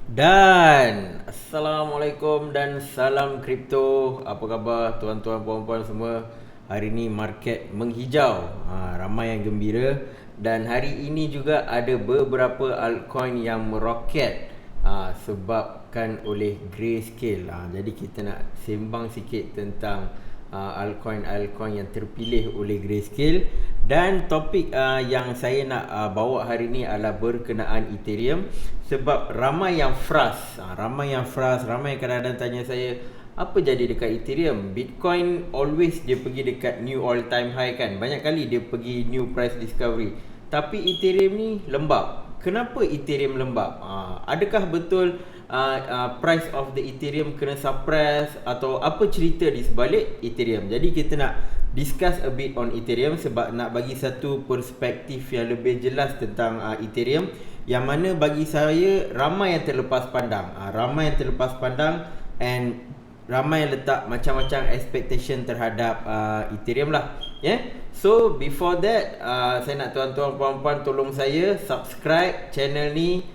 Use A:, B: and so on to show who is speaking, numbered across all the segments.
A: Dan Assalamualaikum dan salam kripto. Apa khabar tuan-tuan puan-puan semua? Hari ini market menghijau, ramai yang gembira. Dan hari ini juga ada beberapa altcoin yang meroket sebabkan oleh Grayscale. Jadi kita nak sembang sikit tentang altcoin-altcoin yang terpilih oleh Grayscale. Dan topik yang saya nak bawa hari ni adalah berkenaan Ethereum. Sebab ramai yang frust, ramai yang kadang-kadang tanya saya, apa jadi dekat Ethereum? Bitcoin always dia pergi dekat new all time high kan. Banyak kali dia pergi new price discovery. Tapi Ethereum ni lembab. Kenapa Ethereum lembab? Adakah betul price of the Ethereum kena suppress, atau apa cerita di sebalik Ethereum? Jadi kita nak discuss a bit on Ethereum sebab nak bagi satu perspektif yang lebih jelas tentang Ethereum, yang mana bagi saya ramai yang terlepas pandang. And ramai yang letak macam-macam expectation terhadap Ethereum lah. So before that, saya nak tuan-tuan puan-puan tolong saya subscribe channel ni,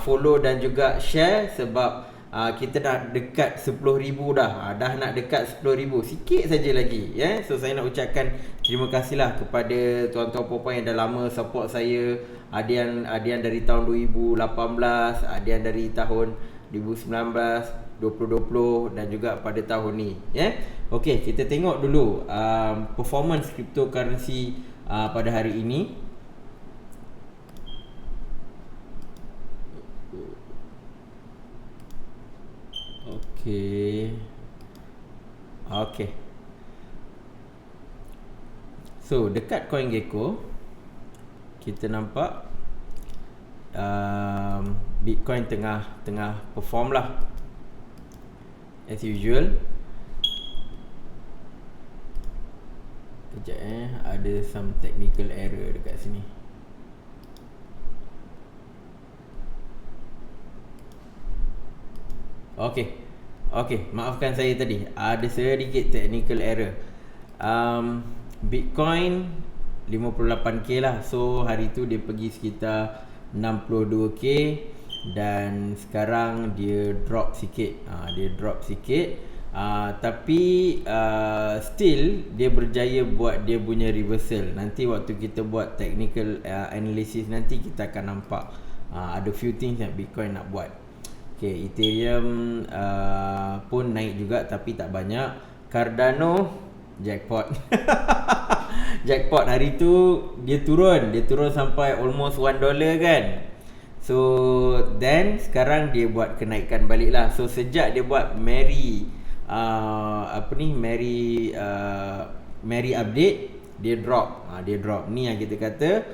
A: follow dan juga share, sebab kita dah dekat 10,000 dah. Dah nak dekat 10,000, sikit saja lagi. So saya nak ucapkan terima kasih lah kepada tuan-tuan puan-puan yang dah lama support saya. Ada yang dari tahun 2018, ada yang dari tahun 2019, 2020 dan juga pada tahun ni. Okey, kita tengok dulu performance cryptocurrency pada hari ini. Okey. So dekat CoinGecko kita nampak Bitcoin tengah perform lah as usual. Kejap ada some technical error dekat sini. Okey, maafkan saya tadi, ada sedikit technical error. Bitcoin 58k lah. So hari tu dia pergi sekitar 62k, dan sekarang dia drop sikit. Tapi still dia berjaya buat dia punya reversal. Nanti waktu kita buat technical analysis nanti kita akan nampak ada few things yang Bitcoin nak buat. Okay, Ethereum pun naik juga tapi tak banyak. Cardano jackpot. Jackpot hari tu dia turun sampai almost $1 kan. So then sekarang dia buat kenaikan balik lah. So sejak dia buat Mary update, dia drop. Ni yang kita kata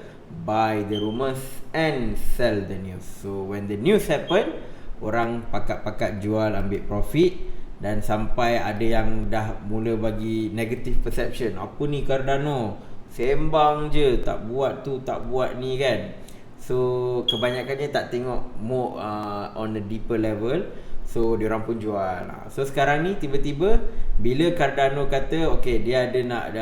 A: buy the rumors and sell the news. So when the news happen, orang pakat-pakat jual, ambil profit. Dan sampai ada yang dah mula bagi negative perception. Apa ni Cardano? Sembang je, tak buat tu, tak buat ni kan. So kebanyakannya tak tengok more on a deeper level. So diorang pun jual. So sekarang ni tiba-tiba bila Cardano kata okay, dia ada nak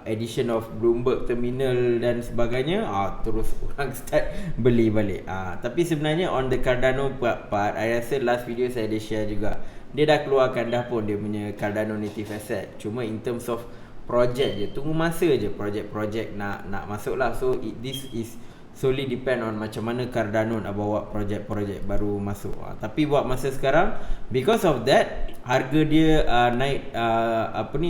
A: addition of Bloomberg terminal dan sebagainya, terus orang start beli balik. Tapi sebenarnya on the Cardano part, I rasa last video saya ada share juga, dia dah keluarkan dah pun dia punya Cardano native asset. Cuma in terms of project je, tunggu masa je project nak masuk lah. So this is solely depend on macam mana Cardano nak bawa projek baru masuk. Tapi buat masa sekarang, because of that, harga dia naik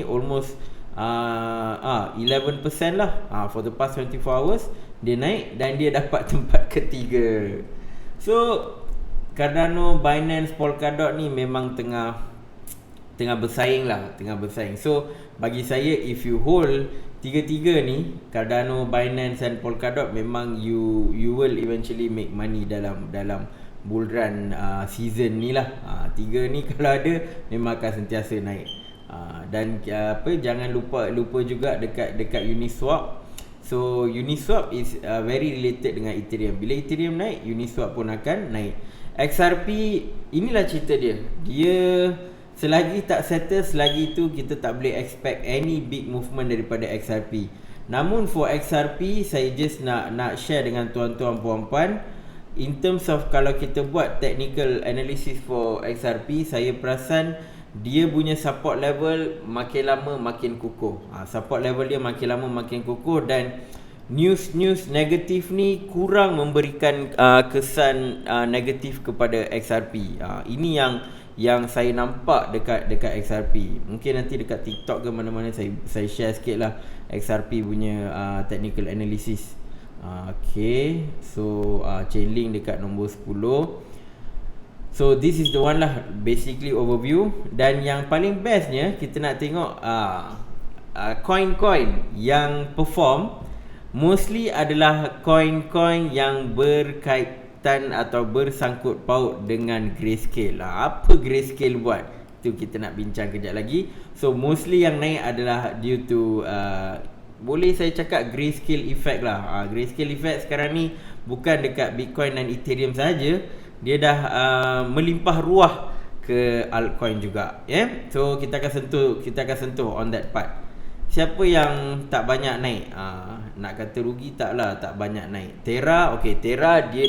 A: almost 11% lah. For the past 24 hours dia naik dan dia dapat tempat ketiga. So Cardano, Binance, Polkadot ni memang tengah bersaing lah, So bagi saya, if you hold tiga-tiga ni, Cardano, Binance dan Polkadot, memang you will eventually make money dalam bull run season ni lah. Tiga ni kalau ada memang akan sentiasa naik. Dan jangan lupa juga dekat Uniswap. So Uniswap is very related dengan Ethereum. Bila Ethereum naik, Uniswap pun akan naik. XRP, inilah cerita dia. Selagi tak settle, selagi itu kita tak boleh expect any big movement daripada XRP. Namun for XRP, saya just nak share dengan tuan-tuan puan-puan, in terms of kalau kita buat technical analysis for XRP, saya perasan dia punya support level makin lama makin kukuh. Support level dia makin lama makin kukuh, dan news negatif ni kurang memberikan kesan negatif kepada XRP. Ini yang saya nampak dekat XRP. Mungkin nanti dekat TikTok ke mana-mana saya share sikit lah XRP punya technical analysis. Okay, so Chainlink dekat nombor 10. So this is the one lah, basically overview. Dan yang paling bestnya, kita nak tengok coin-coin yang perform mostly adalah coin-coin yang berkaitan atau bersangkut paut dengan Grayscale. Apa Grayscale buat? Itu kita nak bincang kejap lagi. So mostly yang naik adalah due to boleh saya cakap Grayscale effect lah. Grayscale effect sekarang ni bukan dekat Bitcoin dan Ethereum saja, dia dah melimpah ruah ke altcoin juga. So kita akan sentuh on that part. Siapa yang tak banyak naik? Nak kata rugi taklah, tak banyak naik. Terra, okey, Terra dia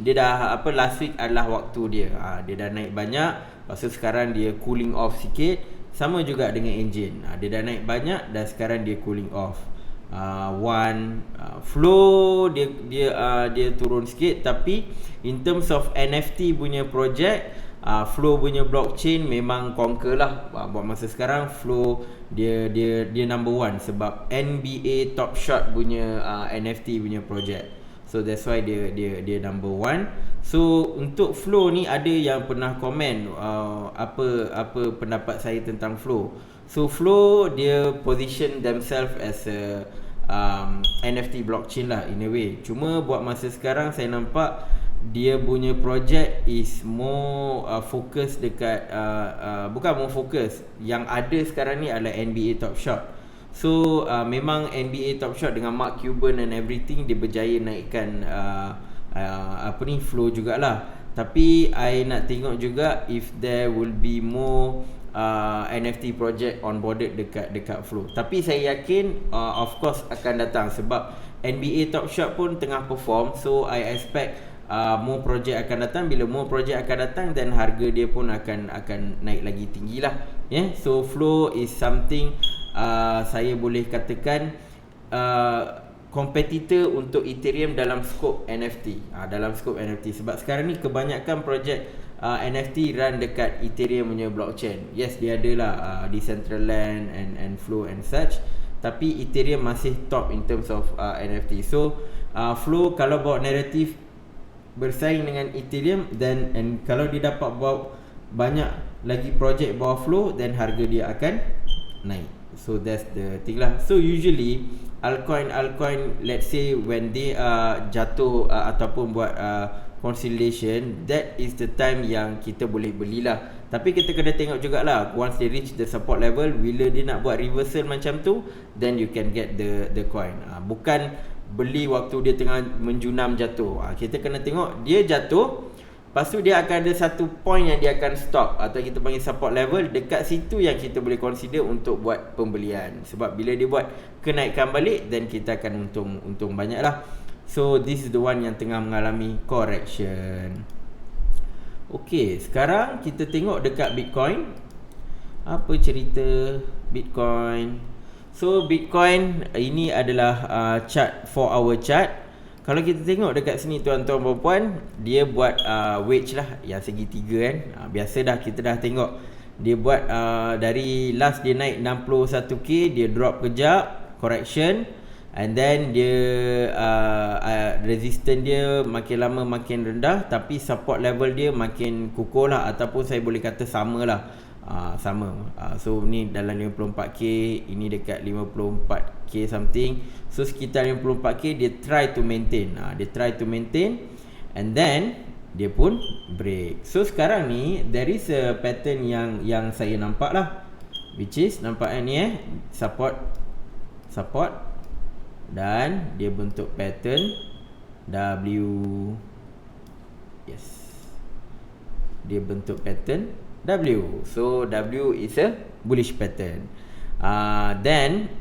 A: dah last week adalah waktu dia. Dia dah naik banyak, lepas tu sekarang dia cooling off sikit. Sama juga dengan Engine. Dia dah naik banyak dan sekarang dia cooling off. Flow dia turun sikit, tapi in terms of NFT punya project, Flow punya blockchain memang conquer lah. Buat masa sekarang Flow dia number one sebab NBA Top Shot punya NFT punya project. So that's why dia number one. So untuk Flow ni, ada yang pernah komen apa pendapat saya tentang Flow. So Flow dia position themselves as a NFT blockchain lah in a way. Cuma buat masa sekarang saya nampak dia punya project is more focus dekat bukan more focus, yang ada sekarang ni adalah NBA Top Shot. So memang NBA Top Shot dengan Mark Cuban and everything, dia berjaya naikkan Flow jugalah. Tapi I nak tengok juga if there will be more NFT project onboarded dekat Flow. Tapi saya yakin of course akan datang sebab NBA Top Shot pun tengah perform. So I expect more project akan datang. Bila more project akan datang, then harga dia pun akan naik lagi tinggi lah. So Flow is something saya boleh katakan kompetitor untuk Ethereum dalam skop NFT. Dalam skop NFT sebab sekarang ni kebanyakan projek NFT run dekat Ethereum punya blockchain. Yes, dia adalah Decentraland and Flow and such, tapi Ethereum masih top in terms of NFT. So Flow kalau bawa narrative bersaing dengan Ethereum, then and kalau dia dapat bawa banyak lagi projek bawah Flow, then harga dia akan naik. So that's the thing lah. So usually altcoin let's say when they jatuh ataupun buat consolidation, that is the time yang kita boleh belilah. Tapi kita kena tengok jugalah, once they reach the support level, bila dia nak buat reversal macam tu, then you can get the coin. Bukan beli waktu dia tengah menjunam jatuh. Kita kena tengok dia jatuh, lepas tu dia akan ada satu point yang dia akan stop, atau kita panggil support level. Dekat situ yang kita boleh consider untuk buat pembelian. Sebab bila dia buat kenaikan balik, then kita akan untung banyak lah. So this is the one yang tengah mengalami correction. Okay, sekarang kita tengok dekat Bitcoin. Apa cerita Bitcoin? So Bitcoin ini adalah chart 4 hour chart. Kalau kita tengok dekat sini tuan-tuan dan puan, dia buat wedge lah yang segitiga kan. Biasa dah, kita dah tengok dia buat dari last dia naik 61k, dia drop kejap, correction, and then dia resistance dia makin lama makin rendah, tapi support level dia makin kukuh lah, ataupun saya boleh kata sama lah. So ni dalam 54k, ini dekat 54k something. So sekitar 54k dia try to maintain. And then dia pun break. So sekarang ni there is a pattern yang saya nampak lah, which is nampak ni support, dan dia bentuk pattern W. Yes, dia bentuk pattern W. So W is a bullish pattern. Then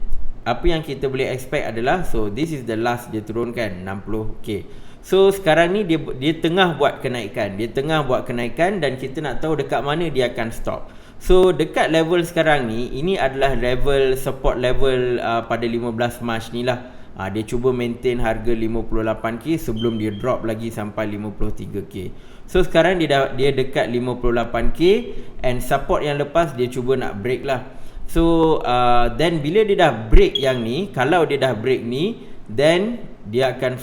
A: apa yang kita boleh expect adalah, so this is the last dia turunkan 60k. So sekarang ni dia tengah buat kenaikan. Dan kita nak tahu dekat mana dia akan stop. So dekat level sekarang ni, ini adalah level support level pada 15 Mac ni lah. Dia cuba maintain harga 58k sebelum dia drop lagi sampai 53k. So sekarang dia dekat 58k, and support yang lepas dia cuba nak break lah. So then bila dia dah break yang ni, kalau dia dah break ni, then dia akan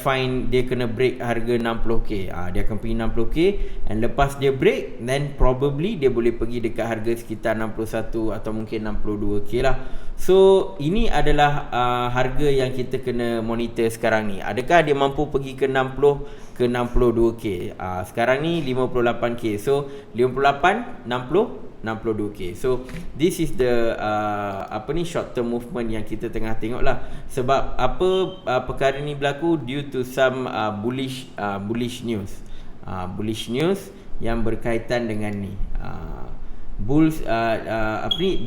A: dia kena break harga 60k. Dia akan pergi 60k, and lepas dia break, then probably dia boleh pergi dekat harga sekitar 61 atau mungkin 62k lah. So ini adalah harga yang kita kena monitor sekarang ni. Adakah dia mampu pergi ke 60 ke 62k? Sekarang ni 58k. So 58, 60, 62k. So this is the short term movement yang kita tengah tengok lah. Sebab perkara ni berlaku due to some bullish news. Bullish news yang berkaitan dengan ni.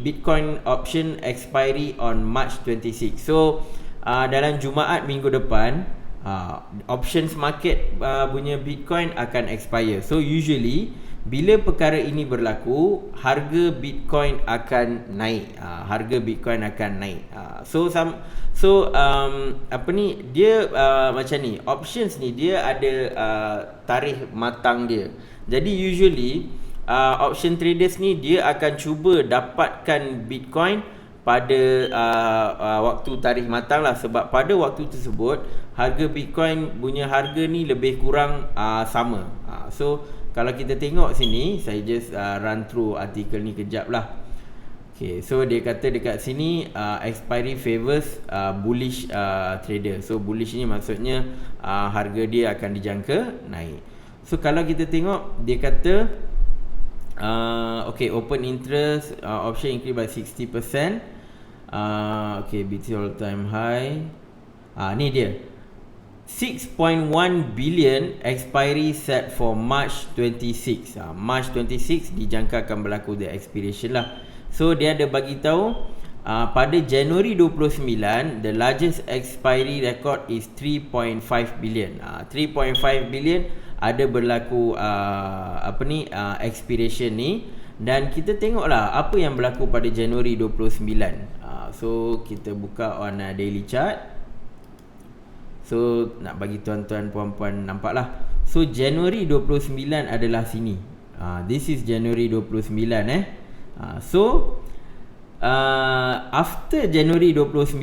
A: Bitcoin option expiry on March 26. So dalam Jumaat minggu depan, options market punya Bitcoin akan expire. So usually bila perkara ini berlaku, harga Bitcoin akan naik. Dia macam ni. Options ni dia ada tarikh matang dia. Jadi usually option traders ni dia akan cuba dapatkan Bitcoin pada waktu tarikh matang lah. Sebab pada waktu tersebut harga Bitcoin punya harga ni lebih kurang sama. So kalau kita tengok sini, saya just run through artikel ni kejap lah. Okay, so dia kata dekat sini expiry favors bullish trader. So bullish ni maksudnya harga dia akan dijangka naik. So kalau kita tengok, dia kata open interest option increase by 60%. BT all time high. Ni dia 6.1 billion expiry set for March 26. March 26 dijangka akan berlaku the expiration lah. So dia ada bagi tahu pada Januari 29 the largest expiry record is 3.5 billion. 3.5 billion ada berlaku expiration ni. Dan kita tengoklah apa yang berlaku pada Januari 29. So kita buka on daily chart. So nak bagi tuan-tuan puan-puan nampak lah. So Januari 29 adalah sini. This is Januari 29 after Januari 29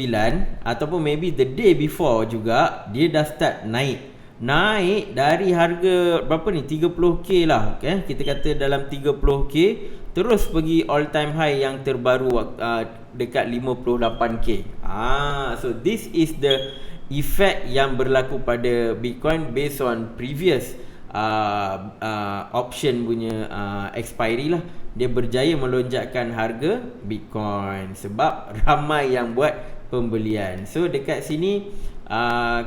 A: ataupun maybe the day before juga, dia dah start naik dari harga berapa ni, 30k lah, kita kata dalam 30k, terus pergi all time high yang terbaru dekat 58k. So this is the effect yang berlaku pada Bitcoin based on previous option punya expiry lah. Dia berjaya melonjakkan harga Bitcoin sebab ramai yang buat pembelian. So dekat sini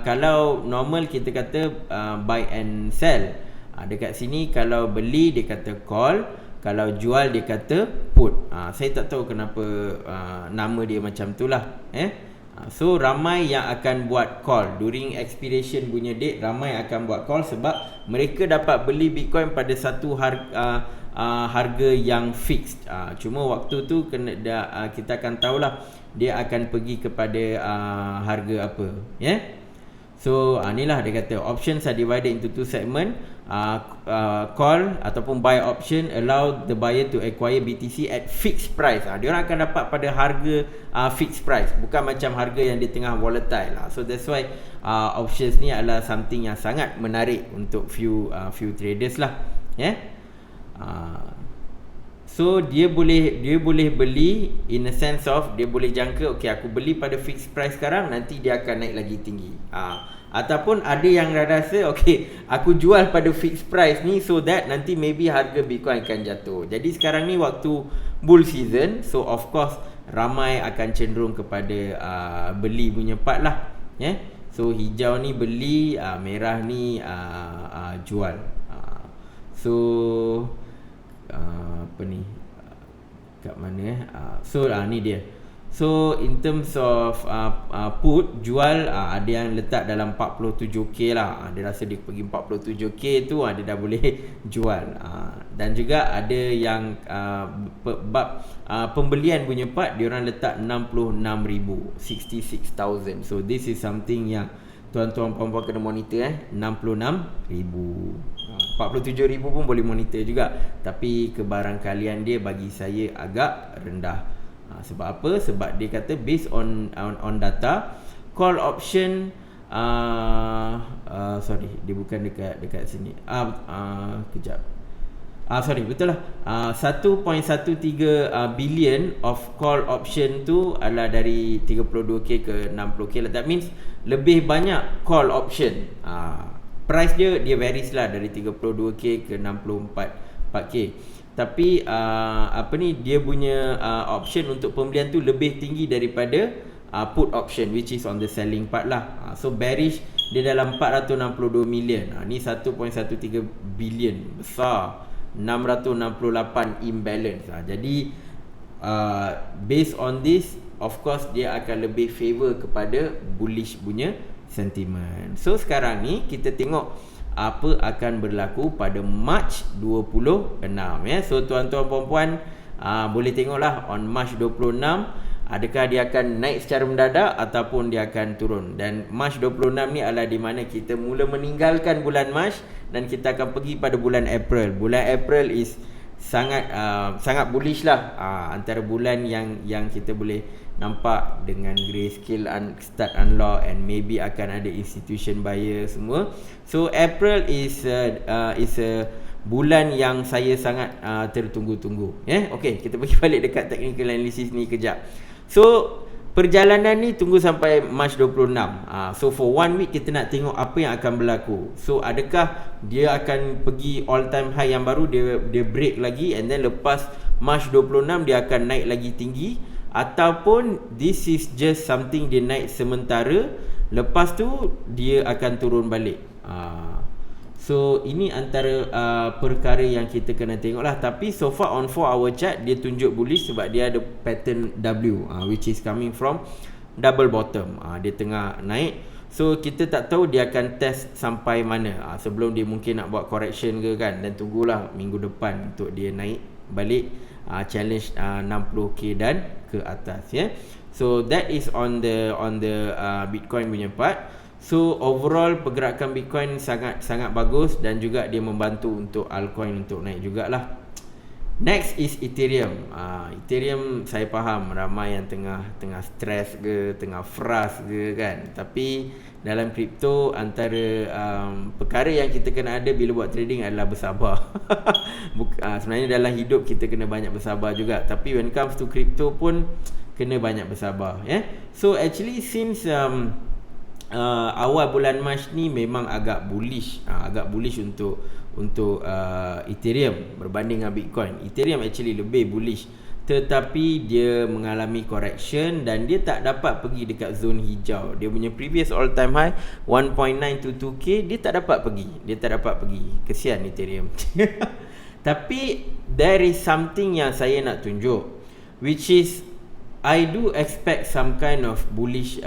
A: kalau normal kita kata buy and sell. Dekat sini kalau beli dia kata call, kalau jual dia kata put. Saya tak tahu kenapa nama dia macam tu lah. So ramai yang akan buat call during expiration punya date. Ramai akan buat call sebab mereka dapat beli Bitcoin pada satu harga yang fixed. Cuma waktu tu kita akan tahulah dia akan pergi kepada harga apa, So inilah dia kata options are divided into two segment. Call ataupun buy option allow the buyer to acquire BTC at fixed price. Diorang akan dapat pada harga fixed price, bukan macam harga yang di tengah volatile. So that's why options ni adalah something yang sangat menarik untuk few traders lah. So dia boleh beli in a sense of dia boleh jangka, okay, aku beli pada fixed price sekarang, nanti dia akan naik lagi tinggi. Ataupun ada yang rasa, okay, aku jual pada fixed price ni so that nanti maybe harga Bitcoin akan jatuh. Jadi sekarang ni waktu bull season, so of course ramai akan cenderung kepada beli punya part lah. So hijau ni beli, merah ni jual. So apa ni, kat mana So ni dia. So in terms of put jual, ada yang letak dalam 47k lah. Dia rasa dia pergi 47k tu dia dah boleh jual. Dan juga ada yang bab pembelian punya part dia orang letak 66,000, 66,000. So this is something yang tuan-tuan puan-puan kena monitor 66,000. 47,000 pun boleh monitor juga, tapi kebarangkalian dia bagi saya agak rendah. Sebab apa? Sebab dia kata based on data call option sorry, dia bukan dekat sini. Kejap. Sorry, betul lah. 1.13 billion of call option tu adalah dari 32k ke 60k lah. That means lebih banyak call option. Price dia varies lah dari 32k ke 64k. Tapi dia punya option untuk pembelian tu lebih tinggi daripada put option, which is on the selling part lah. So bearish dia dalam 462 million. Ni 1.13 billion, besar. 668 imbalance. Jadi based on this, of course dia akan lebih favor kepada bullish punya sentiment. So sekarang ni kita tengok apa akan berlaku pada March 26 ya. So tuan-tuan puan-puan boleh tengoklah on March 26 adakah dia akan naik secara mendadak ataupun dia akan turun. Dan March 26 ni adalah di mana kita mula meninggalkan bulan March dan kita akan pergi pada bulan April. Bulan April is sangat bullish lah. Antara bulan yang kita boleh nampak dengan grayscale start unlock and maybe akan ada institution buyer semua. So April is a bulan yang saya sangat tertunggu-tunggu. Okay, kita pergi balik dekat technical analysis ni kejap. So perjalanan ni tunggu sampai March 26. So for 1 week kita nak tengok apa yang akan berlaku. So adakah dia akan pergi all time high yang baru, dia break lagi, and then lepas March 26 dia akan naik lagi tinggi, ataupun this is just something dia naik sementara, lepas tu dia akan turun balik. So ini antara perkara yang kita kena tengok lah. Tapi so far on 4 hour chart dia tunjuk bullish sebab dia ada pattern W, which is coming from double bottom. Dia tengah naik. So kita tak tahu dia akan test sampai mana. Sebelum dia mungkin nak buat correction ke kan. Dan tunggulah minggu depan untuk dia naik balik, challenge 60k dan ke atas ya. So that is on the Bitcoin punya part. So overall pergerakan Bitcoin sangat bagus dan juga dia membantu untuk altcoin untuk naik jugalah. Next is Ethereum. Ethereum saya faham ramai yang tengah stress ke, tengah frust ke kan. Tapi dalam kripto antara perkara yang kita kena ada bila buat trading adalah bersabar. Sebenarnya dalam hidup kita kena banyak bersabar juga, tapi when it comes to crypto pun kena banyak bersabar ya. So actually since awal bulan Mac ni memang agak bullish untuk Ethereum berbanding dengan Bitcoin. Ethereum actually lebih bullish, tetapi dia mengalami correction dan dia tak dapat pergi dekat zone hijau. Dia punya previous all time high 1.922k dia tak dapat pergi. Kesian Ethereum. Tapi there is something yang saya nak tunjuk, which is I do expect some kind of bullish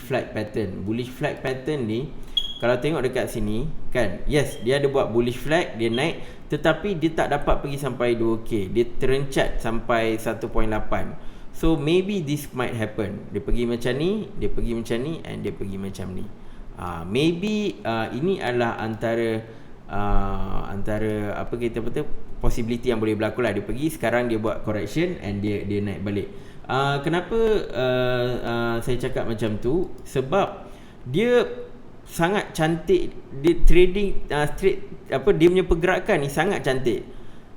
A: flag pattern. Bullish flag pattern ni kalau tengok dekat sini kan, yes dia ada buat bullish flag, dia naik, tetapi dia tak dapat pergi sampai 2k. Dia terencat sampai 1.8. So maybe this might happen. Dia pergi macam ni, dia pergi macam ni, and dia pergi macam ni. Maybe ini adalah antara apa kita kata possibility yang boleh berlaku lah. Dia pergi, sekarang dia buat correction and dia naik balik. Kenapa saya cakap macam tu? Sebab dia sangat cantik. Dia trading dia punya pergerakan ni sangat cantik.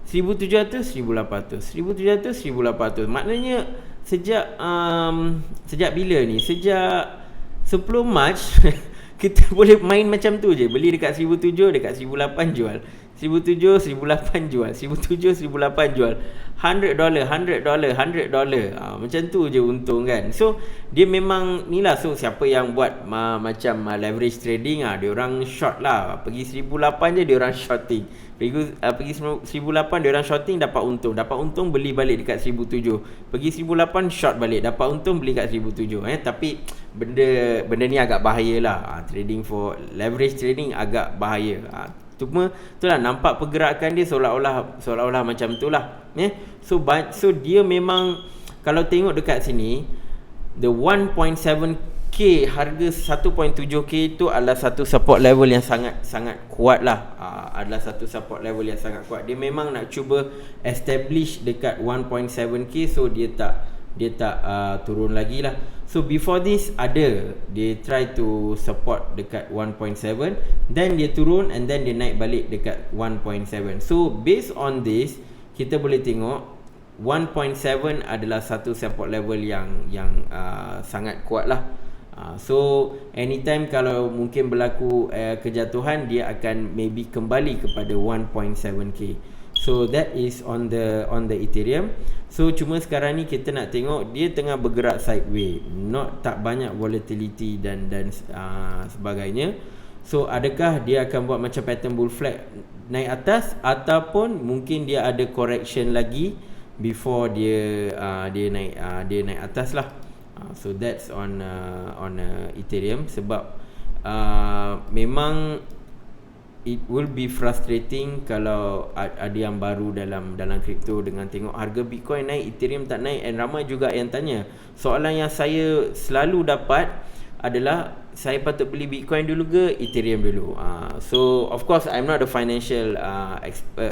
A: 1700 1800 1700 1800. Maknanya sejak bila ni? Sejak 10 Mac Kita boleh main macam tu je. Beli dekat 1,700, dekat 1,800 jual. 1,700, 1,800 jual. 1,700, 1,800 jual. $100, $100. Macam tu je untung kan. So dia memang ni lah. So siapa yang buat macam leverage trading, dia orang short lah. Pergi 1,800 je dia orang shorting. Pergi 1,800 dia orang shorting, dapat untung beli balik dekat 1,700. Pergi 1,800 short balik, dapat untung beli kat 1,700. Tapi benda ni agak bahaya lah. Trading for leverage trading agak bahaya. Cuma itulah, nampak pergerakan dia seolah-olah macam itulah. So dia memang, kalau tengok dekat sini, the 1.7k harga 1.7k itu adalah satu support level yang sangat kuat lah. Adalah satu support level yang sangat kuat. Dia memang nak cuba establish dekat 1.7k, so dia tak turun lagi lah. So before this dia try to support dekat 1.7, then dia turun, and then dia naik balik dekat 1.7. So based on this, kita boleh tengok 1.7 adalah satu support level yang sangat kuat lah. So anytime kalau mungkin berlaku kejatuhan, dia akan maybe kembali kepada 1.7k. So that is on the Ethereum. So cuma sekarang ni kita nak tengok dia tengah bergerak sideways, tak banyak volatility dan sebagainya. So adakah dia akan buat macam pattern bull flag naik atas, ataupun mungkin dia ada correction lagi before dia naik atas lah. So that's on Ethereum. Sebab memang it will be frustrating kalau ada yang baru dalam kripto dengan tengok harga Bitcoin naik, Ethereum tak naik. And ramai juga yang tanya, soalan yang saya selalu dapat adalah, saya patut beli Bitcoin dulu ke Ethereum dulu? So of course I'm not a financial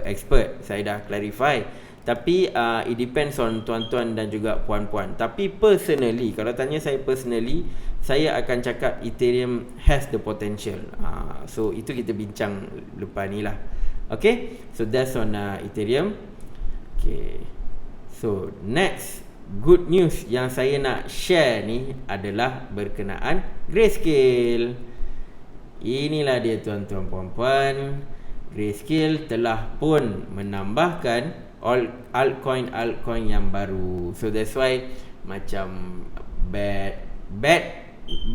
A: expert, saya dah clarify. Tapi it depends on tuan-tuan dan juga puan-puan. Tapi personally, kalau tanya saya personally, saya akan cakap Ethereum has the potential. So itu kita bincang lepas ni lah. Okay, so that's on Ethereum. Okay, so next good news yang saya nak share ni adalah berkenaan Grayscale. Inilah dia tuan-tuan puan-puan. Grayscale telah pun menambahkan altcoin yang baru. So that's why macam BAT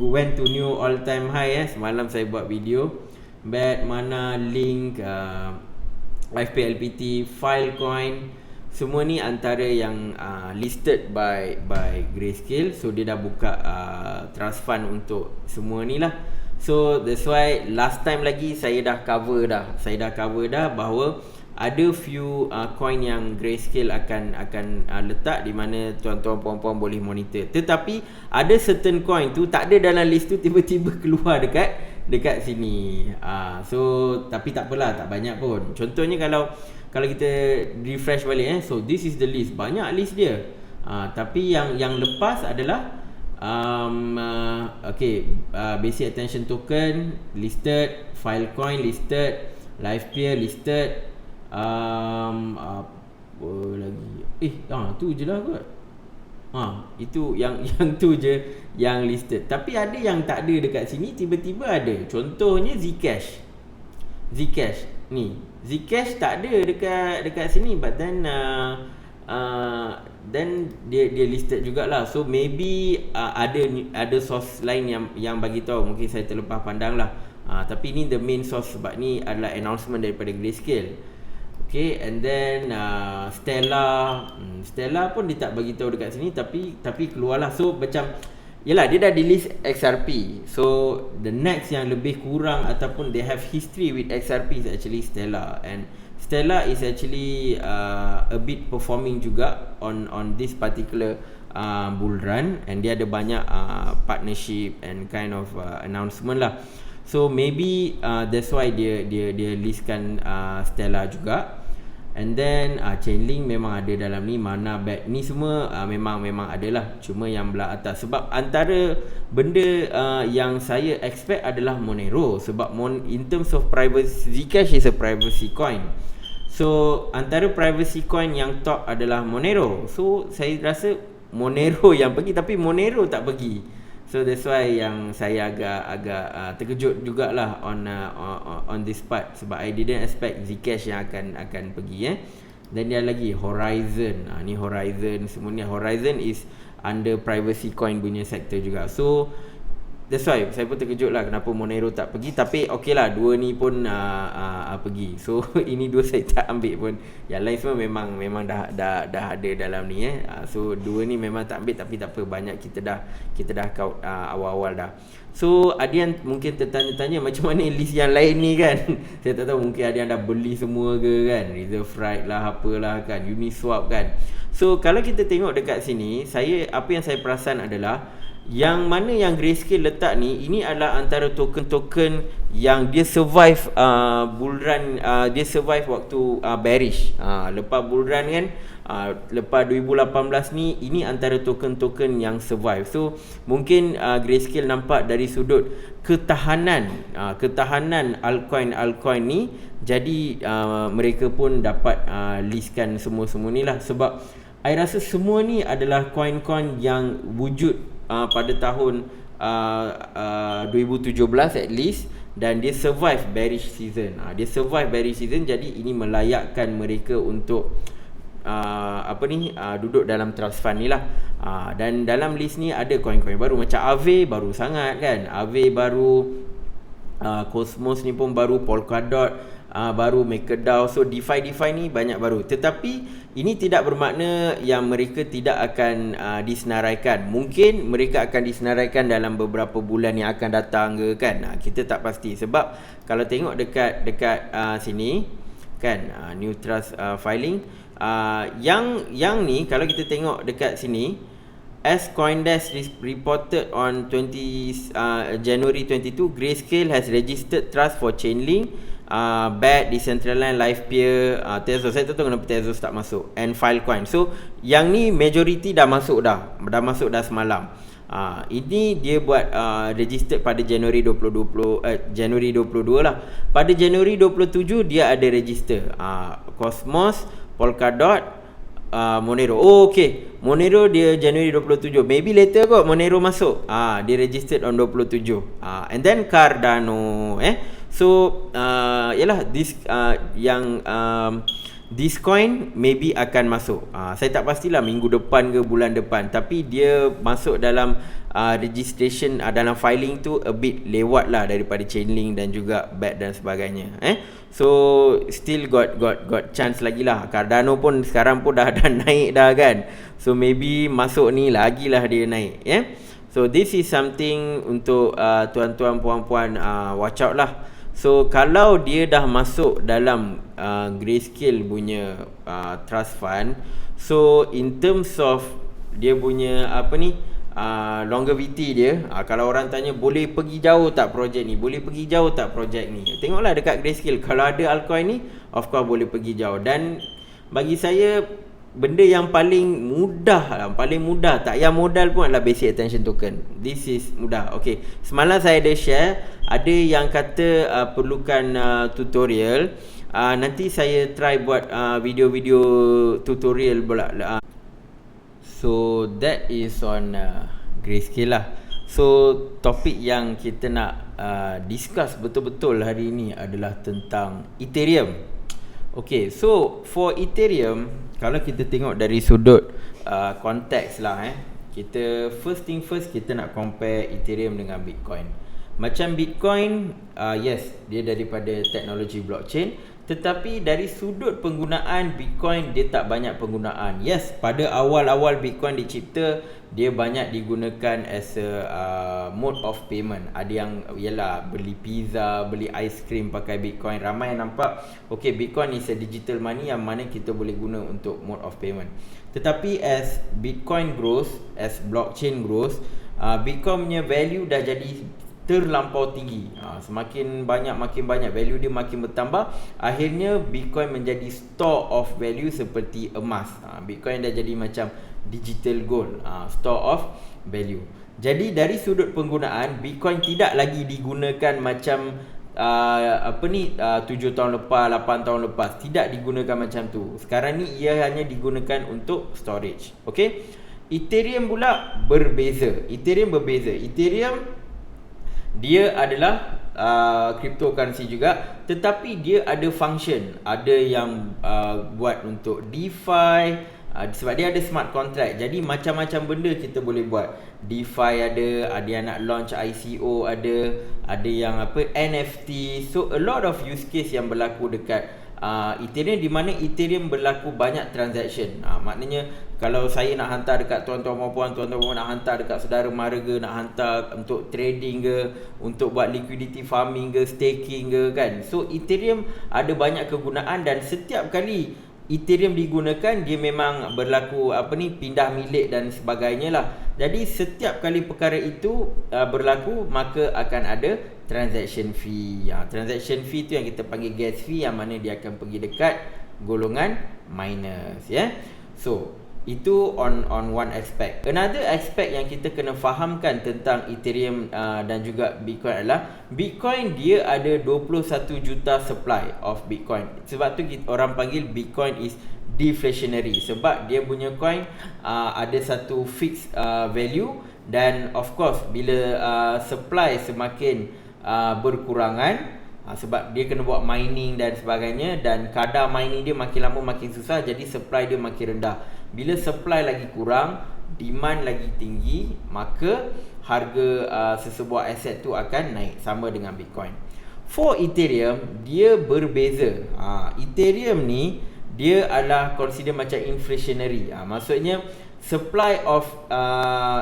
A: went to new all time high. Semalam saya buat video BAT, Mana, Link, FPLPT, Filecoin, semua ni antara yang listed by Grayscale. So dia dah buka trust fund untuk semua ni lah. So that's why last time lagi saya dah cover dah bahawa ada few coin yang Grayscale akan letak, di mana tuan-tuan puan-puan boleh monitor. Tetapi ada certain coin tu tak ada dalam list tu, tiba-tiba keluar dekat sini. So tapi tak apalah, tak banyak pun. Contohnya kalau kita refresh balik, so this is the list, banyak list dia. Tapi yang lepas adalah basic attention token listed, Filecoin listed, LivePeer listed, apa lagi? Tu je lah kot. Itu yang tu je yang listed. Tapi ada yang tak ada dekat sini, tiba-tiba ada. Contohnya Zcash ni. Zcash tak ada dekat sini, but then dia listed jugalah. So maybe ada source lain yang bagi tahu, mungkin saya terlepas pandang lah. Tapi ni the main source, sebab ni adalah announcement daripada Grayscale. Okay, and then Stellar pun dia tak bagi tahu dekat sini, tapi keluarlah. So macam, yelah, dia dah di list XRP. So the next yang lebih kurang ataupun they have history with XRP is actually Stellar. And Stellar is actually a bit performing juga on this particular bull run, and dia ada banyak partnership and kind of announcement lah. So maybe that's why dia listkan Stellar juga. And then Chainlink memang ada dalam ni, Mana, BAT ni semua memang adalah, cuma yang belah atas. Sebab antara benda yang saya expect adalah Monero. Sebab in terms of privacy, Zcash is a privacy coin. So antara privacy coin yang top adalah Monero. So saya rasa Monero yang pergi, tapi Monero tak pergi. So that's why yang saya agak terkejut jugalah on this part, sebab I didn't expect Zcash yang akan pergi. Dan dia lagi Horizon. Ni Horizon, semua ni Horizon is under privacy coin punya sektor juga. So that's why saya pun terkejut lah kenapa Monero tak pergi. Tapi okey lah, dua ni pun pergi. So ini dua saya tak ambil pun. Yang lain semua memang dah ada dalam ni. So dua ni memang tak ambil, tapi tak apa, banyak kita dah count awal-awal dah. So ada yang mungkin tertanya-tanya macam mana list yang lain ni kan. Saya tak tahu, mungkin ada yang dah beli semua ke kan, Reserve Right lah, apalah kan, Uniswap kan. So kalau kita tengok dekat sini, apa yang saya perasan adalah yang mana yang Grayscale letak ni, ini adalah antara token-token yang dia survive bull run, dia survive waktu bearish. Lepas bull run kan, lepas 2018 ni, ini antara token-token yang survive. So mungkin Grayscale nampak dari sudut ketahanan altcoin ni, jadi mereka pun dapat listkan semua ni lah. Sebab I rasa semua ni adalah coin-coin yang wujud pada tahun 2017 at least, dan dia survive bearish season. Jadi ini melayakkan mereka untuk duduk dalam trust fund ni lah. Dan dalam list ni ada coin-coin baru macam Aave, baru sangat kan. Aave baru, Cosmos ni pun baru, Polkadot baru, MakerDAO. So DeFi ni banyak baru. Tetapi ini tidak bermakna yang mereka tidak akan disenaraikan. Mungkin mereka akan disenaraikan dalam beberapa bulan yang akan datang ke kan. Kita tak pasti. Sebab kalau tengok dekat sini kan, new trust filing, yang ni kalau kita tengok dekat sini, as CoinDesk reported on January 22, Grayscale has registered trust for Chainlink, BAT, Decentraland, Livepeer, Tezos. Saya tak tahu kenapa Tezos tak masuk, and Filecoin. So yang ni majority dah masuk dah semalam. Ini dia buat registered pada January 22 lah. Pada January 27 dia ada register Cosmos, Polkadot, Monero. Okay, Monero dia January 27. Maybe later kot Monero masuk. Dia registered on 27. And then Cardano. So yalah, this coin maybe akan masuk. Saya tak pastilah minggu depan ke bulan depan, tapi dia masuk dalam registration, dalam filing tu a bit lewat lah daripada Chainlink dan juga BAT dan sebagainya. So still got chance lagi lah. Cardano pun sekarang pun dah naik dah kan. So maybe masuk ni lagilah dia naik. So this is something untuk tuan-tuan puan-puan watch out lah. So kalau dia dah masuk dalam Grayscale punya trust fund, so in terms of dia punya longevity dia, kalau orang tanya boleh pergi jauh tak projek ni, tengoklah dekat Grayscale. Kalau ada altcoin ni, of course boleh pergi jauh. Dan bagi saya, benda yang paling mudah, tak payah modal pun, adalah basic attention token. This is mudah. Okay, semalam saya ada share, ada yang kata perlukan tutorial. Nanti saya try buat video-video tutorial pula. So that is on Grayscale lah. So topik yang kita nak discuss betul-betul hari ini adalah tentang Ethereum. Okay, so for Ethereum, kalau kita tengok dari sudut konteks lah, kita first thing first, kita nak compare Ethereum dengan Bitcoin. Macam Bitcoin, yes, dia daripada teknologi blockchain, tetapi dari sudut penggunaan Bitcoin, dia tak banyak penggunaan. Yes, pada awal-awal Bitcoin dicipta, dia banyak digunakan as a mode of payment. Ada yang ialah beli pizza, beli ice cream pakai Bitcoin. Ramai yang nampak, okay, Bitcoin is a digital money yang mana kita boleh guna untuk mode of payment. Tetapi as Bitcoin grows, as blockchain grows, Bitcoin punya value dah jadi terlampau tinggi. Semakin banyak, makin banyak, value dia makin bertambah. Akhirnya Bitcoin menjadi store of value seperti emas. Bitcoin dah jadi macam digital gold, store of value. Jadi dari sudut penggunaan, Bitcoin tidak lagi digunakan macam 7 tahun lepas, 8 tahun lepas. Tidak digunakan macam tu. Sekarang ni ia hanya digunakan untuk storage. Okay, Ethereum pula berbeza. Ethereum dia adalah cryptocurrency juga, tetapi dia ada function. Ada yang buat untuk DeFi, sebab dia ada smart contract. Jadi macam-macam benda kita boleh buat. DeFi ada yang nak launch ICO, ada yang NFT. So a lot of use case yang berlaku dekat Ethereum, di mana Ethereum berlaku banyak transaction. Maknanya kalau saya nak hantar dekat tuan-tuan puan nak hantar dekat saudara mara ke, nak hantar untuk trading ke, untuk buat liquidity farming ke, staking ke kan. So Ethereum ada banyak kegunaan, dan setiap kali Ethereum digunakan, dia memang berlaku pindah milik dan sebagainya lah. Jadi setiap kali perkara itu berlaku, maka akan ada transaction fee. Transaction fee tu yang kita panggil gas fee, yang mana dia akan pergi dekat golongan miners, ya. So itu on one aspect. Another aspect yang kita kena fahamkan tentang Ethereum dan juga Bitcoin adalah Bitcoin dia ada 21 juta supply of Bitcoin. Sebab tu orang panggil Bitcoin is deflationary, sebab dia punya coin ada satu fixed value, dan of course bila supply semakin berkurangan, sebab dia kena buat mining dan sebagainya, dan kadar mining dia makin lama makin susah, jadi supply dia makin rendah. Bila supply lagi kurang, demand lagi tinggi, maka harga sesebuah aset tu akan naik, sama dengan Bitcoin. For Ethereum, dia berbeza. Ethereum ni dia adalah consider macam inflationary. Maksudnya supply of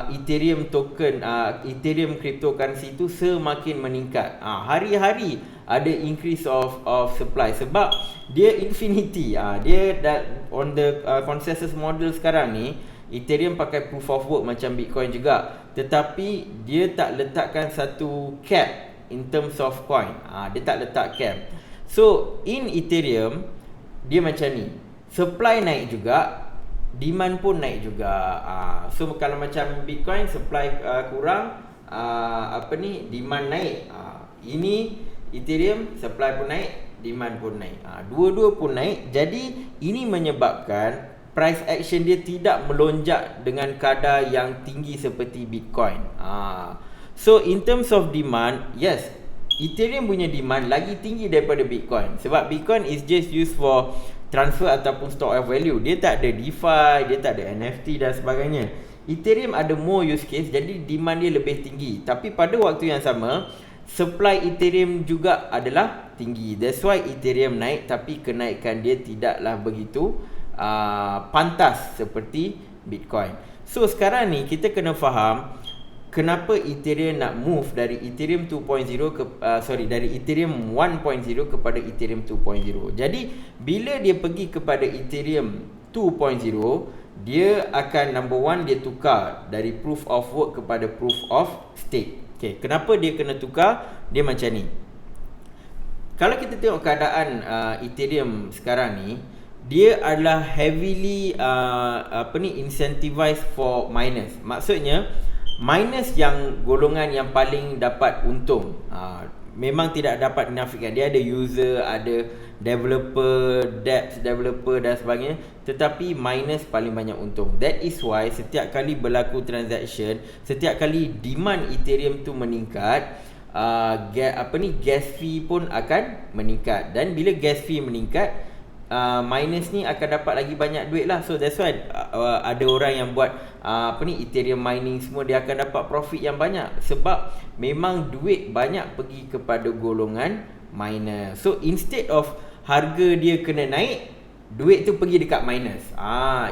A: Ethereum token, Ethereum cryptocurrency tu semakin meningkat. Hari-hari ada increase of supply, sebab dia infinity. Dia on the consensus model sekarang ni, Ethereum pakai proof of work macam Bitcoin juga, tetapi dia tak letakkan satu cap in terms of coin. Dia tak letak cap. So in Ethereum dia macam ni, supply naik juga, demand pun naik juga. So kalau macam Bitcoin supply kurang, demand naik. Ini Ethereum supply pun naik, demand pun naik. Dua-dua pun naik. Jadi ini menyebabkan price action dia tidak melonjak dengan kadar yang tinggi seperti Bitcoin. So in terms of demand, yes, Ethereum punya demand lagi tinggi daripada Bitcoin, sebab Bitcoin is just used for transfer ataupun store of value. Dia tak ada DeFi, dia tak ada NFT dan sebagainya. Ethereum ada more use case, jadi demand dia lebih tinggi. Tapi pada waktu yang sama, supply Ethereum juga adalah tinggi. That's why Ethereum naik, tapi kenaikan dia tidaklah begitu pantas seperti Bitcoin. So sekarang ni kita kena faham kenapa Ethereum nak move dari Ethereum 2.0 dari Ethereum 1.0 kepada Ethereum 2.0. Jadi bila dia pergi kepada Ethereum 2.0, dia akan number one, dia tukar dari proof of work kepada proof of stake. Okay, kenapa dia kena tukar? Dia macam ni. Kalau kita tengok keadaan Ethereum sekarang ni, dia adalah heavily incentivized for miners. Maksudnya miners yang golongan yang paling dapat untung. Memang tidak dapat dinafikan. Dia ada user, ada developer, dApps developer dan sebagainya, tetapi miners paling banyak untung. That is why setiap kali berlaku transaction, setiap kali demand Ethereum tu meningkat, gas fee pun akan meningkat. Dan bila gas fee meningkat, miners ni akan dapat lagi banyak duit lah. So that's why ada orang yang buat Ethereum mining semua, dia akan dapat profit yang banyak, sebab memang duit banyak pergi kepada golongan miner. So instead of harga dia kena naik, duit tu pergi dekat miners.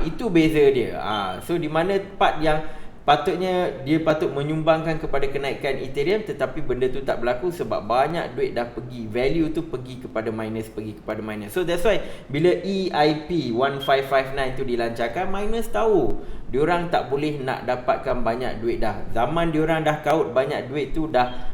A: Itu beza dia. So di mana part yang patutnya dia patut menyumbangkan kepada kenaikan Ethereum, tetapi benda tu tak berlaku sebab banyak duit dah pergi, value tu pergi kepada miners, So that's why bila EIP 1559 tu dilancarkan, miners tahu diorang tak boleh nak dapatkan banyak duit dah. Zaman diorang dah kaut banyak duit tu dah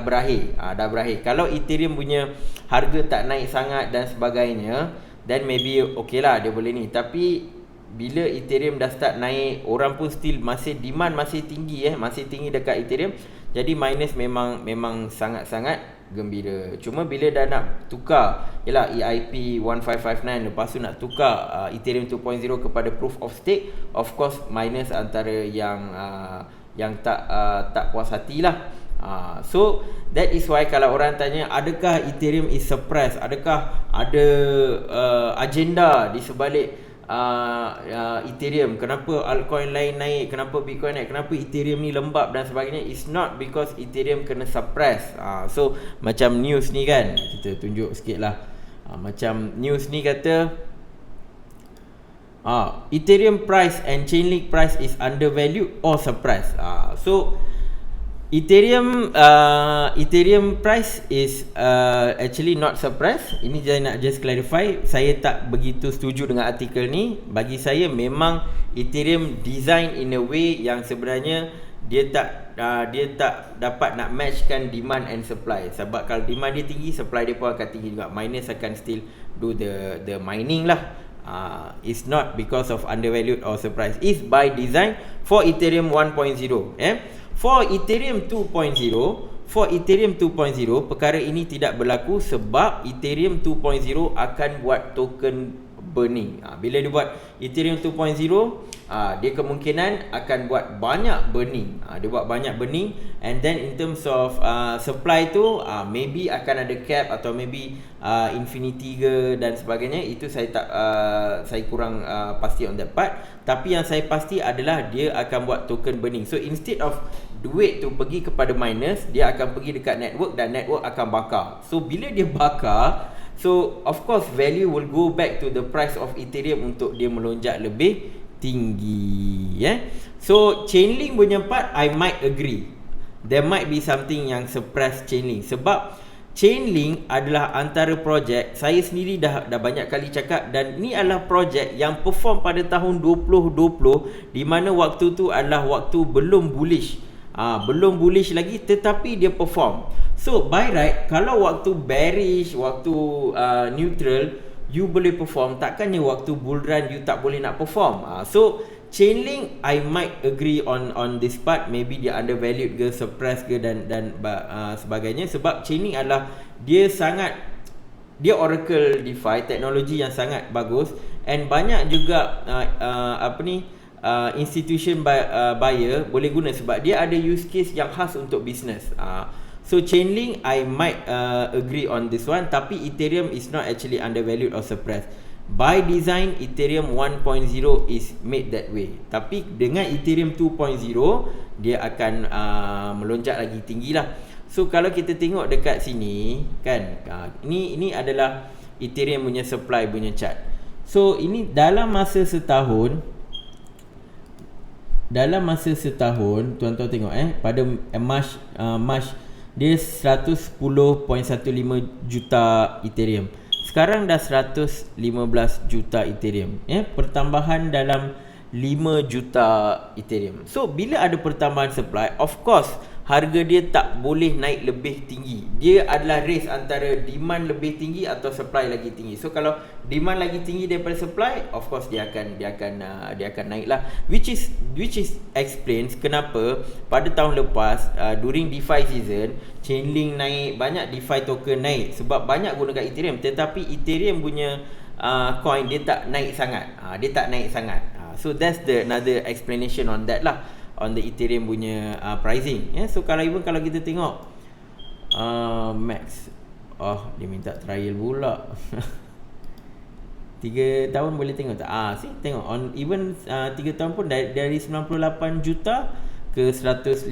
A: berakhir. Dah berakhir. Kalau Ethereum punya harga tak naik sangat dan sebagainya, then maybe okay lah, dia boleh ni. Tapi bila Ethereum dah start naik, orang pun still masih demand masih tinggi masih tinggi dekat Ethereum. Jadi miners memang sangat-sangat gembira. Cuma bila dah nak tukar, yalah EIP 1559, lepas tu nak tukar Ethereum 2.0 kepada proof of stake, of course miners antara yang tak puas hati lah. So that is why kalau orang tanya adakah Ethereum is suppressed, adakah ada agenda di sebalik Ethereum, kenapa altcoin lain naik, kenapa Bitcoin naik, kenapa Ethereum ni lembab dan sebagainya, is not because Ethereum kena suppress. So macam news ni kan, kita tunjuk sikit lah. Macam news ni kata Ethereum price and Chainlink price is undervalued or suppressed. So Ethereum price is actually not suppressed. Ini saya nak just clarify. Saya tak begitu setuju dengan artikel ni. Bagi saya memang Ethereum design in a way yang sebenarnya dia tak dapat nak matchkan demand and supply. Sebab kalau demand dia tinggi, supply dia pun akan tinggi juga. Miners akan still do the mining lah. It's not because of undervalued or suppressed. It's by design for Ethereum 1.0. For Ethereum 2.0, perkara ini tidak berlaku sebab Ethereum 2.0 akan buat token burning. Bila dia buat Ethereum 2.0, dia kemungkinan akan buat banyak burning. Dia buat banyak burning, and then in terms of supply tu, maybe akan ada cap atau maybe infinity ke dan sebagainya. Itu saya kurang pasti on that part. Tapi yang saya pasti adalah dia akan buat token burning. So instead of duit tu pergi kepada miners, dia akan pergi dekat network dan network akan bakar. So bila dia bakar, so of course value will go back to the price of Ethereum untuk dia melonjak lebih tinggi. So Chainlink punya part, I might agree, there might be something yang suppress Chainlink. Sebab Chainlink adalah antara projek, saya sendiri dah banyak kali cakap, dan ni adalah projek yang perform pada tahun 2020, di mana waktu tu adalah waktu belum bullish. Belum bullish lagi, tetapi dia perform. So by right, kalau waktu bearish, waktu neutral, you boleh perform. Takkannya waktu bull run you tak boleh nak perform. So Chainlink, I might agree on this part. Maybe dia undervalued ke, suppressed ke dan sebagainya. Sebab Chainlink adalah dia Oracle DeFi, teknologi yang sangat bagus, and banyak juga institution buyer boleh guna sebab dia ada use case yang khas untuk business. So Chainlink, I might agree on this one. Tapi Ethereum is not actually undervalued or suppressed. By design, Ethereum 1.0 is made that way. Tapi dengan Ethereum 2.0, dia akan melonjak lagi tinggi lah. So kalau kita tengok dekat sini kan, ini adalah Ethereum punya supply punya chart. So ini dalam masa setahun, tuan-tuan tengok pada March dia 110.15 juta Ethereum. Sekarang dah 115 juta Ethereum. Pertambahan dalam 5 juta Ethereum. So bila ada pertambahan supply, of course harga dia tak boleh naik lebih tinggi. Dia adalah race antara demand lebih tinggi atau supply lagi tinggi. So kalau demand lagi tinggi daripada supply, of course dia akan naik lah. Which is explains kenapa pada tahun lepas during DeFi season, Chainlink naik, banyak DeFi token naik sebab banyak gunakan Ethereum. Tetapi Ethereum punya coin dia tak naik sangat. So that's the another explanation on that lah, on the Ethereum punya pricing. So kalau kita tengok Max, dia minta trial pula. 3 tahun boleh tengok tak? Tengok on even 3 tahun pun dari 98 juta ke 115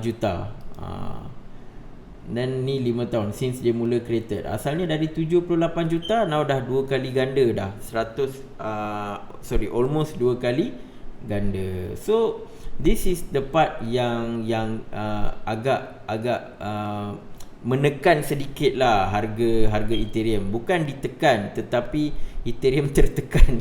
A: juta. Dan ni 5 tahun since dia mula created. Asalnya dari 78 juta, now dah 2 kali ganda dah. Almost 2 kali ganda. So this is the part yang agak menekan sedikit lah harga Ethereum. Bukan ditekan, tetapi Ethereum tertekan.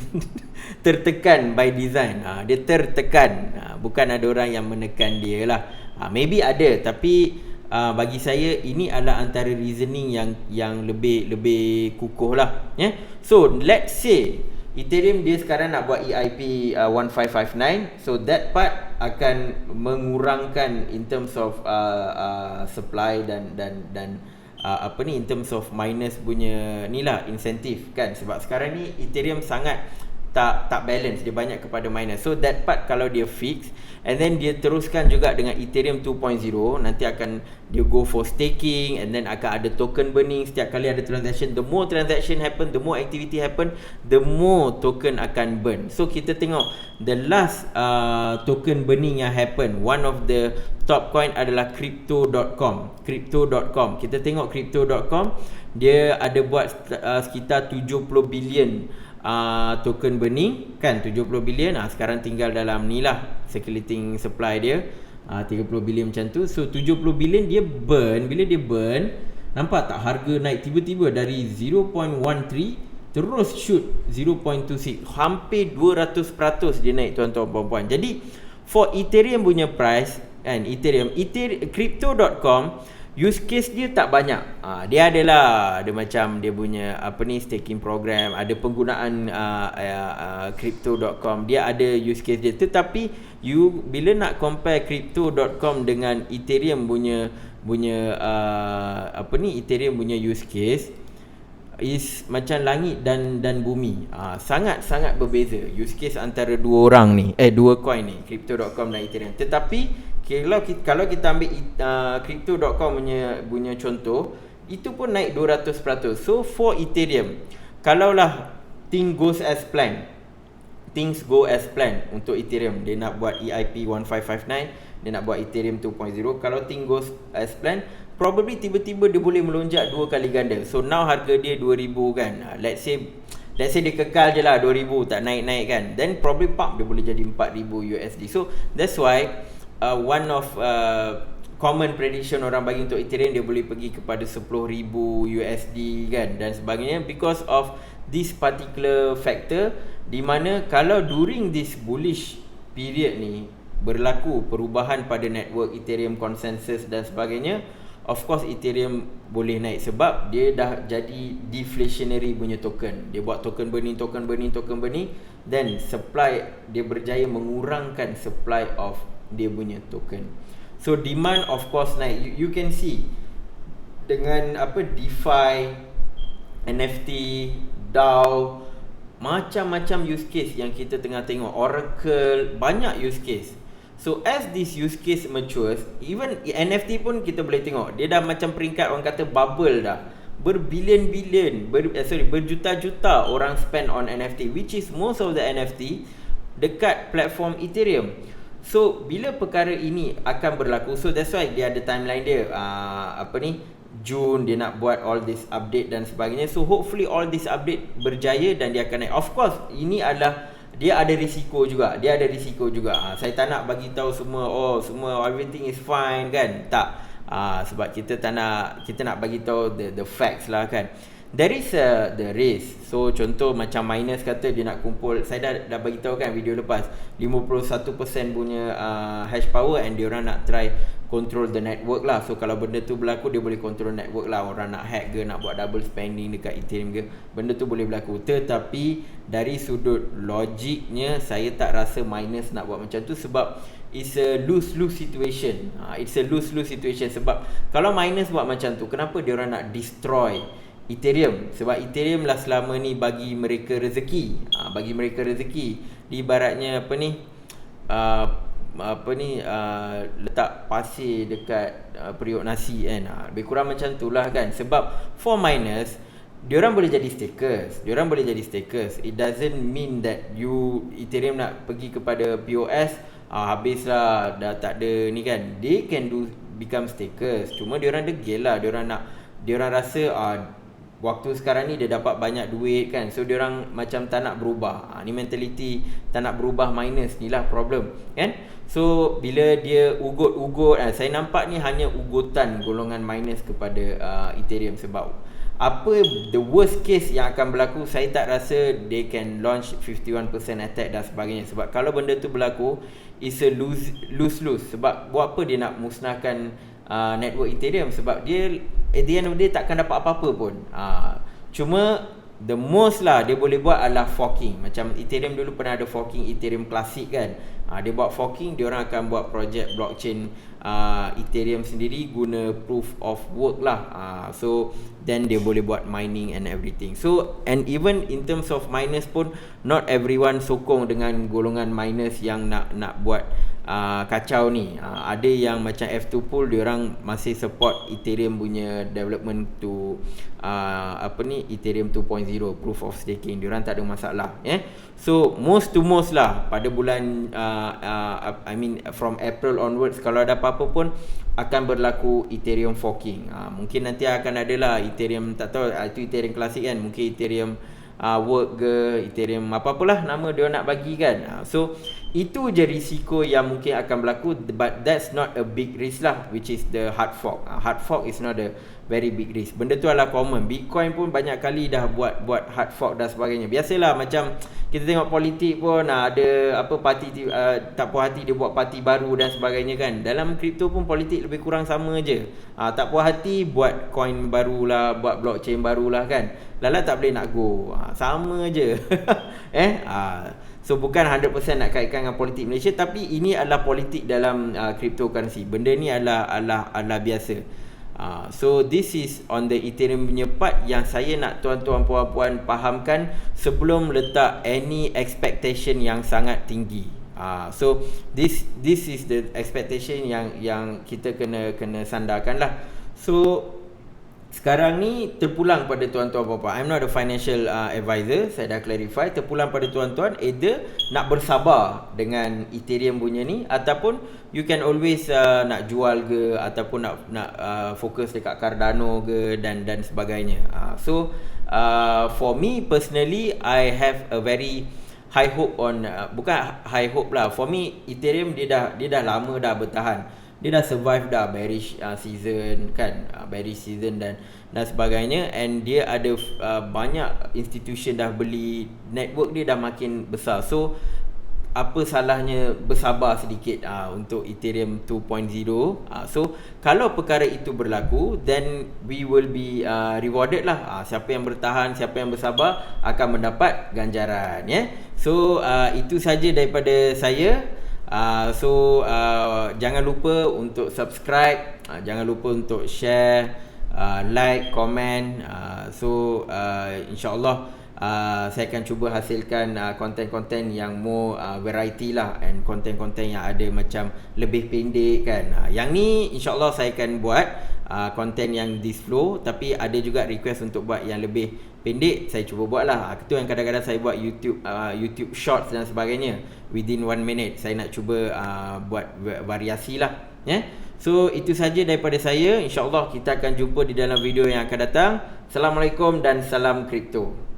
A: Tertekan by design. Dia tertekan. Bukan ada orang yang menekan dia lah. Maybe ada, tapi bagi saya ini adalah antara reasoning yang lebih kukuh lah. So let's say Ethereum dia sekarang nak buat EIP 1559, so that part akan mengurangkan in terms of supply dan in terms of miners punya ni lah insentif kan, sebab sekarang ni Ethereum sangat tak balance, dia banyak kepada miners. So that part kalau dia fix, and then dia teruskan juga dengan Ethereum 2.0, nanti akan dia go for staking, and then akan ada token burning setiap kali ada transaction. The more transaction happen, the more activity happen, the more token akan burn. So kita tengok the last token burning yang happen, one of the top coin adalah crypto.com. Kita tengok crypto.com, dia ada buat sekitar 70 bilion token burning kan, 70 bilion. Sekarang tinggal dalam ni lah circulating supply dia 30 bilion macam tu. So 70 bilion dia burn. Bila dia burn, nampak tak harga naik tiba-tiba dari 0.13 terus shoot 0.26, hampir 200% dia naik tuan-tuan puan-puan. Jadi for Ethereum punya price kan, Ethereum crypto.com use case dia tak banyak. Dia adalah ada macam dia punya staking program, ada penggunaan crypto.com, dia ada use case dia. Tetapi you bila nak compare crypto.com dengan Ethereum punya Ethereum punya use case is macam langit dan bumi. Sangat-sangat berbeza use case antara dua coin ni, crypto.com dan Ethereum. Tetapi kalau kita ambil crypto.com punya contoh, itu pun naik 200%. So for Ethereum, kalaulah things go as planned untuk Ethereum, dia nak buat EIP 1559, dia nak buat Ethereum 2.0. Kalau things goes as planned, probably tiba-tiba dia boleh melonjak 2 kali ganda. So now harga dia 2000 kan, let's say dia kekal je lah 2000, tak naik-naik kan, then probably pump dia boleh jadi 4000 USD. So that's why one of common prediction orang bagi untuk Ethereum, dia boleh pergi kepada 10,000 USD kan dan sebagainya, because of this particular factor, di mana kalau during this bullish period ni berlaku perubahan pada network Ethereum consensus dan sebagainya, of course Ethereum boleh naik sebab dia dah jadi deflationary punya token. Dia buat token burning, then supply dia berjaya mengurangkan supply of dia punya token. So demand of course naik. You can see dengan DeFi, NFT, DAO, macam-macam use case yang kita tengah tengok. Oracle, banyak use case. So as this use case matures, even NFT pun kita boleh tengok, dia dah macam peringkat orang kata bubble dah. Berjuta-juta orang spend on NFT, which is most of the NFT dekat platform Ethereum. So bila perkara ini akan berlaku, so that's why dia ada timeline dia, Jun dia nak buat all this update dan sebagainya. So hopefully all this update berjaya dan dia akan naik. Of course ini adalah dia ada risiko juga. Saya tak nak bagi tahu semua everything is fine kan, tak. Sebab kita nak bagi tahu the facts lah kan. There is the risk. So contoh macam miners kata dia nak kumpul, saya dah bagi tahu kan video lepas, 51% punya hash power, and dia orang nak try control the network lah. So kalau benda tu berlaku, dia boleh control network lah. Orang nak hack ke, nak buat double spending dekat Ethereum ke, benda tu boleh berlaku. Tetapi dari sudut logiknya, saya tak rasa miners nak buat macam tu, sebab it's a lose-lose situation. Sebab kalau miners buat macam tu, kenapa dia orang nak destroy Ethereum? Sebab Ethereum lah selama ni bagi mereka rezeki. Ibaratnya letak pasir dekat periuk nasi kan. Lebih kurang macam tu lah kan. Sebab for miners, diorang boleh jadi stakers. It doesn't mean that Ethereum nak pergi kepada POS, habislah, dah tak ada ni kan. They can become stakers. Cuma diorang degil lah. Diorang rasa waktu sekarang ni dia dapat banyak duit kan. So diorang macam tak nak berubah. Ni mentality tak nak berubah miners ni lah problem kan. So bila dia ugut-ugut, saya nampak ni hanya ugutan golongan miners kepada Ethereum. Sebab the worst case yang akan berlaku, saya tak rasa they can launch 51% attack dan sebagainya. Sebab kalau benda tu berlaku, it's a lose-lose. Sebab buat apa dia nak musnahkan network Ethereum? Sebab dia at the end of the day takkan dapat apa-apa pun. Cuma the most lah dia boleh buat adalah forking. Macam Ethereum dulu pernah ada forking Ethereum klasik kan. Dia buat forking, dia orang akan buat projek blockchain Ethereum sendiri guna proof of work lah. So then dia boleh buat mining and everything. So and even in terms of miners pun, not everyone sokong dengan golongan miners yang nak buat kacau ni. Ada yang macam F2 Pool, dia orang masih support Ethereum punya development to Ethereum 2.0 proof of staking. Dia orang tak ada masalah. So most to most lah pada bulan from April onwards, kalau ada apa-apa pun akan berlaku Ethereum forking. Mungkin nanti akan ada lah Ethereum, tak tahu itu Ethereum klasik kan, mungkin Ethereum work ke, Ethereum apa-apalah nama dia nak bagi kan. So itu je risiko yang mungkin akan berlaku, but that's not a big risk lah, which is the hard fork. Hard fork is not a very big risk. Benda tu adalah common. Bitcoin pun banyak kali dah buat hard fork dan sebagainya. Biasalah, macam kita tengok politik pun ada parti tak puas hati, dia buat parti baru dan sebagainya kan. Dalam kripto pun politik lebih kurang sama je. Tak puas hati buat coin barulah, buat blockchain barulah kan. Lala tak boleh nak go. Sama je. So bukan 100% nak kaitkan dengan politik Malaysia, tapi ini adalah politik dalam cryptocurrency. Benda ni adalah biasa. So this is on the Ethereum punya part yang saya nak tuan-tuan puan-puan fahamkan sebelum letak any expectation yang sangat tinggi. So this is the expectation yang kita kena sandarkan lah. So sekarang ni terpulang pada tuan-tuan puan-puan. I'm not a financial advisor, saya dah clarify. Terpulang pada tuan-tuan, either nak bersabar dengan Ethereum punya ni, ataupun you can always nak jual ke, ataupun nak fokus dekat Cardano ke dan sebagainya. So for me personally, I have a very high hope on bukan high hope lah. For me Ethereum dia dah lama dah bertahan. Dia dah survive dah bearish season kan, bearish season dan sebagainya, and dia ada banyak institution dah beli, network dia dah makin besar. So apa salahnya bersabar sedikit untuk Ethereum 2.0. So kalau perkara itu berlaku, then we will be rewarded lah. Siapa yang bertahan, siapa yang bersabar akan mendapat ganjaran. So itu saja daripada saya. Jangan lupa untuk subscribe, jangan lupa untuk share, like, komen. InsyaAllah saya akan cuba hasilkan konten-konten yang more variety lah, and konten-konten yang ada macam lebih pendek kan. Yang ni insyaAllah saya akan buat konten yang this flow, tapi ada juga request untuk buat yang lebih pendek, saya cuba buat lah. Itu yang kadang-kadang saya buat YouTube shorts dan sebagainya, within 1 minute. Saya nak cuba buat variasi lah. So itu saja daripada saya. InsyaAllah kita akan jumpa di dalam video yang akan datang. Assalamualaikum dan salam kripto.